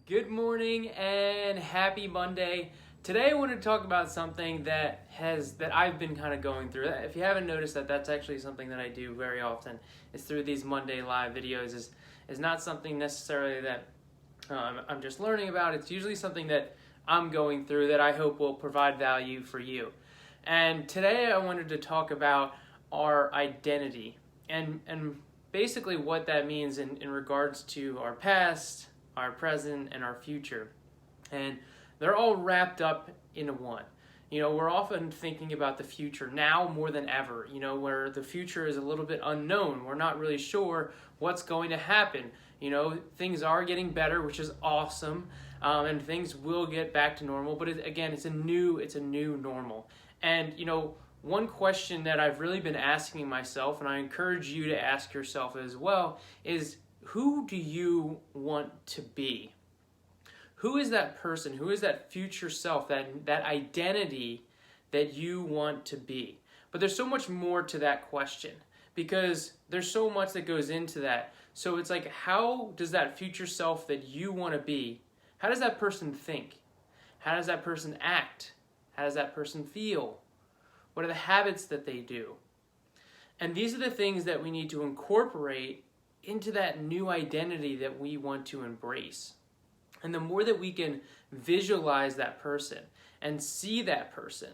Good morning and happy Monday. Today I want to talk about something that I've been kind of going through. If you haven't noticed that's actually something that I do very often. It's through these Monday live videos. Is not something necessarily that I'm just learning about. It's usually something that I'm going through that I hope will provide value for you. And today I wanted to talk about our identity and basically what that means in regards to our past, our present, and our future. And they're all wrapped up into one. We're often thinking about the future now more than ever, where the future is a little bit unknown. We're not really sure what's going to happen. Things are getting better, which is awesome, and things will get back to normal. But it's a new normal. And, one question that I've really been asking myself, and I encourage you to ask yourself as well, is who do you want to be? Who is that person? Who is that future self, that identity that you want to be? But there's so much more to that question because there's so much that goes into that. So it's like, how does that future self that you want to be, how does that person think? How does that person act? How does that person feel? What are the habits that they do? And these are the things that we need to incorporate into that new identity that we want to embrace. And the more that we can visualize that person and see that person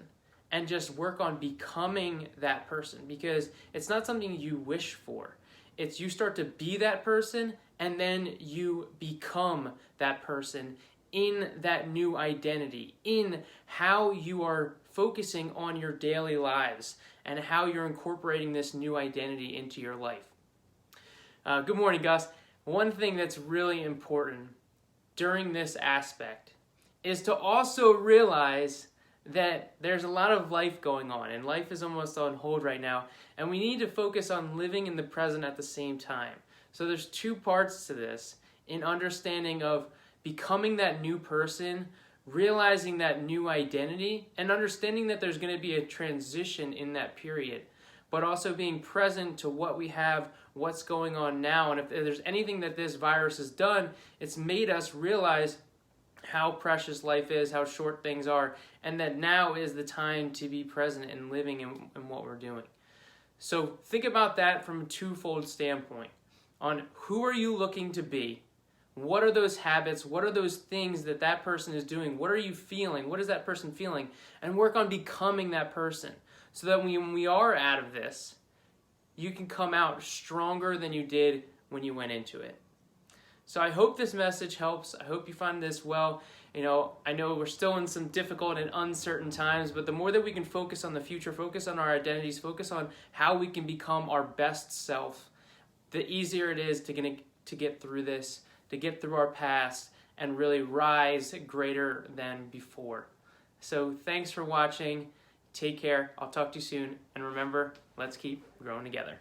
and just work on becoming that person, because it's not something you wish for. It's you start to be that person and then you become that person in that new identity, in how you are focusing on your daily lives and how you're incorporating this new identity into your life. Good morning, Gus. One thing that's really important during this aspect is to also realize that there's a lot of life going on, and life is almost on hold right now, and we need to focus on living in the present at the same time. So there's two parts to this in understanding of becoming that new person, realizing that new identity, and understanding that there's going to be a transition in that period, but also being present to what we have, what's going on now. And if there's anything that this virus has done, it's made us realize how precious life is, how short things are, and that now is the time to be present and living in what we're doing. So think about that from a twofold standpoint on who are you looking to be? What are those habits? What are those things that person is doing? What are you feeling? What is that person feeling? And work on becoming that person so that when we are out of this, you can come out stronger than you did when you went into it. So I hope this message helps. I hope you find this well. I know we're still in some difficult and uncertain times, but the more that we can focus on the future, focus on our identities, focus on how we can become our best self, the easier it is to get through this, to get through our past, and really rise greater than before. So thanks for watching. Take care. I'll talk to you soon. And remember, let's keep growing together.